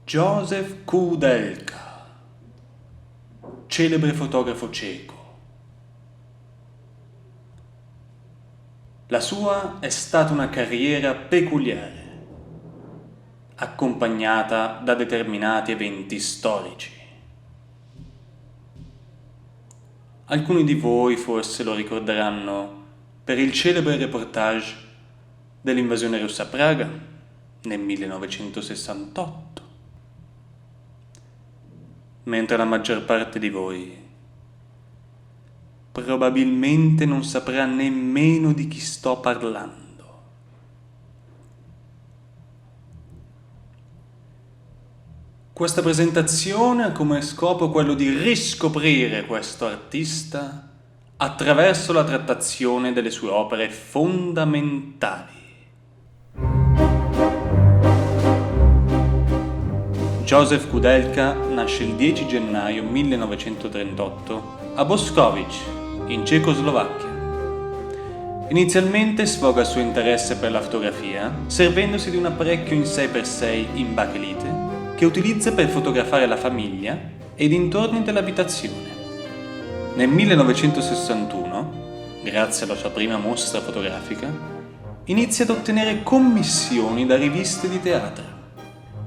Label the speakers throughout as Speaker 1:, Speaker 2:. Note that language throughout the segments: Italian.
Speaker 1: Joseph Koudelka, celebre fotografo ceco. La sua è stata una carriera peculiare, accompagnata da determinati eventi storici. Alcuni di voi forse lo ricorderanno per il celebre reportage dell'invasione russa a Praga nel 1968, mentre la maggior parte di voi probabilmente non saprà nemmeno di chi sto parlando. Questa presentazione ha come scopo quello di riscoprire questo artista attraverso la trattazione delle sue opere fondamentali. Joseph Koudelka nasce il 10 gennaio 1938 a Boskovic, in Cecoslovacchia. Inizialmente sfoga il suo interesse per la fotografia servendosi di un apparecchio in 6x6 in bakelite che utilizza per fotografare la famiglia e i dintorni dell'abitazione. Nel 1961, grazie alla sua prima mostra fotografica, inizia ad ottenere commissioni da riviste di teatro.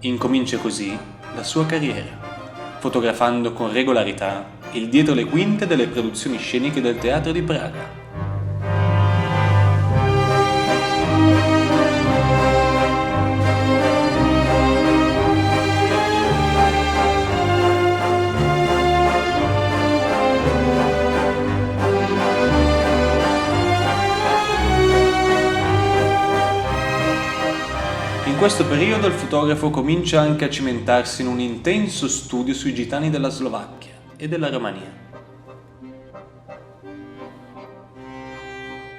Speaker 1: Incomincia così la sua carriera, fotografando con regolarità il dietro le quinte delle produzioni sceniche del teatro di Praga. In questo periodo il fotografo comincia anche a cimentarsi in un intenso studio sui gitani della Slovacchia e della Romania.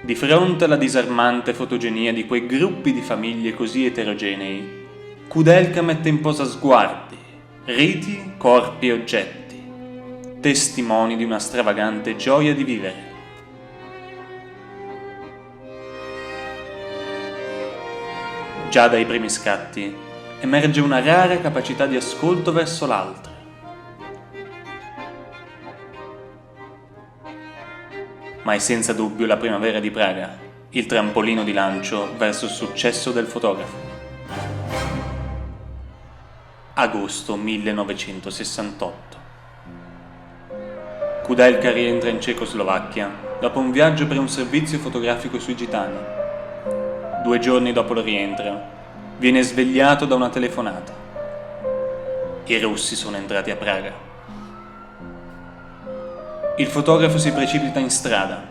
Speaker 1: Di fronte alla disarmante fotogenia di quei gruppi di famiglie così eterogenei, Koudelka mette in posa sguardi, riti, corpi e oggetti, testimoni di una stravagante gioia di vivere. Già dai primi scatti emerge una rara capacità di ascolto verso l'altro. Ma è senza dubbio la primavera di Praga, il trampolino di lancio verso il successo del fotografo. Agosto 1968. Koudelka rientra in Cecoslovacchia dopo un viaggio per un servizio fotografico sui gitani. 2 giorni dopo il rientro, viene svegliato da una telefonata. I russi sono entrati a Praga. Il fotografo si precipita in strada,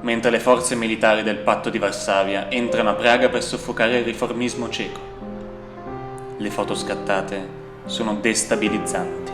Speaker 1: mentre le forze militari del Patto di Varsavia entrano a Praga per soffocare il riformismo ceco. Le foto scattate sono destabilizzanti.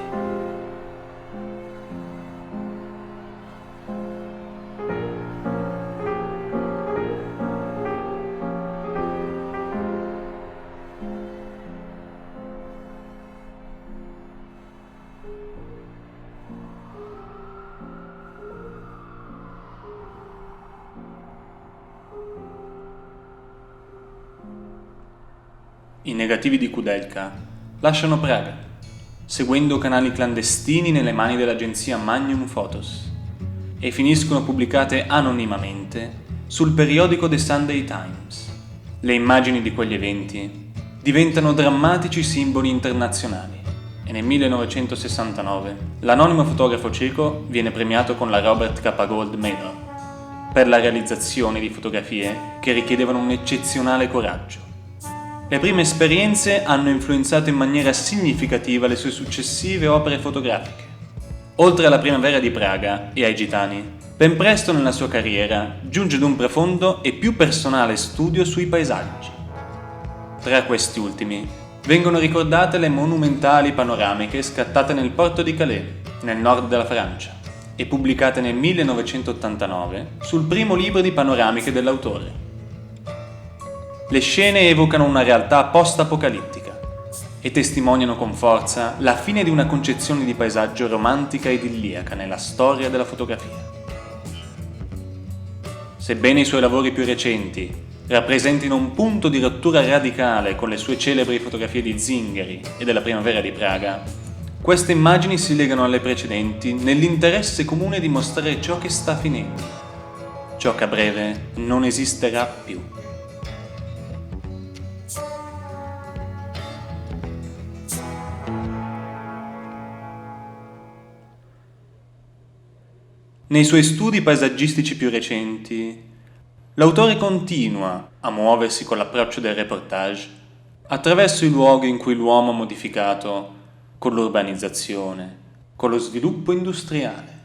Speaker 1: I negativi di Koudelka lasciano Praga, seguendo canali clandestini nelle mani dell'agenzia Magnum Photos e finiscono pubblicate anonimamente sul periodico The Sunday Times. Le immagini di quegli eventi diventano drammatici simboli internazionali e nel 1969 l'anonimo fotografo ceco viene premiato con la Robert Capa Gold Medal per la realizzazione di fotografie che richiedevano un eccezionale coraggio. Le prime esperienze hanno influenzato in maniera significativa le sue successive opere fotografiche. Oltre alla primavera di Praga e ai gitani, ben presto nella sua carriera giunge ad un profondo e più personale studio sui paesaggi. Tra questi ultimi vengono ricordate le monumentali panoramiche scattate nel porto di Calais, nel nord della Francia, e pubblicate nel 1989 sul primo libro di panoramiche dell'autore. Le scene evocano una realtà post-apocalittica e testimoniano con forza la fine di una concezione di paesaggio romantica e idilliaca nella storia della fotografia. Sebbene i suoi lavori più recenti rappresentino un punto di rottura radicale con le sue celebri fotografie di zingari e della primavera di Praga, queste immagini si legano alle precedenti nell'interesse comune di mostrare ciò che sta finendo, ciò che a breve non esisterà più. Nei suoi studi paesaggistici più recenti, l'autore continua a muoversi con l'approccio del reportage attraverso i luoghi in cui l'uomo ha modificato con l'urbanizzazione, con lo sviluppo industriale,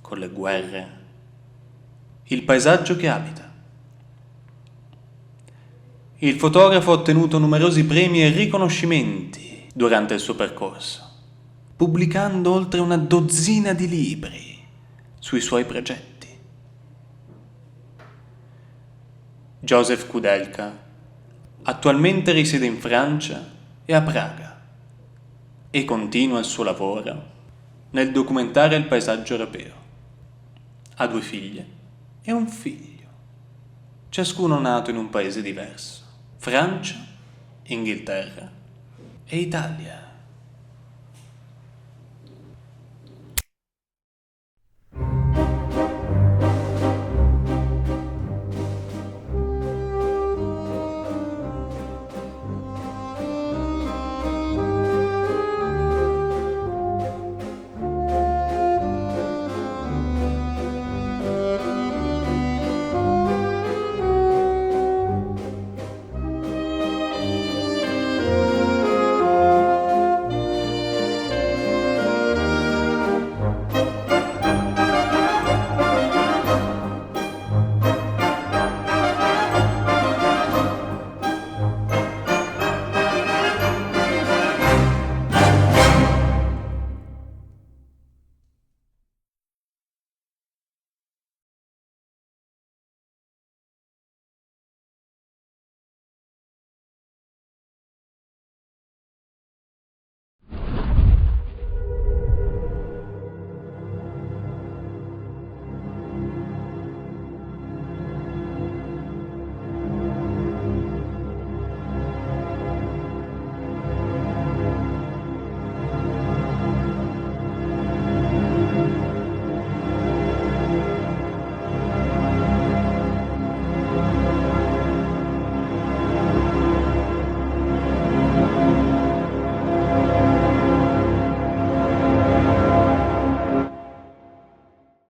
Speaker 1: con le guerre, il paesaggio che abita. Il fotografo ha ottenuto numerosi premi e riconoscimenti durante il suo percorso, pubblicando oltre una dozzina di libri sui suoi progetti. Joseph Koudelka attualmente risiede in Francia e a Praga e continua il suo lavoro nel documentare il paesaggio europeo. Ha 2 figlie e un figlio, ciascuno nato in un paese diverso: Francia, Inghilterra e Italia.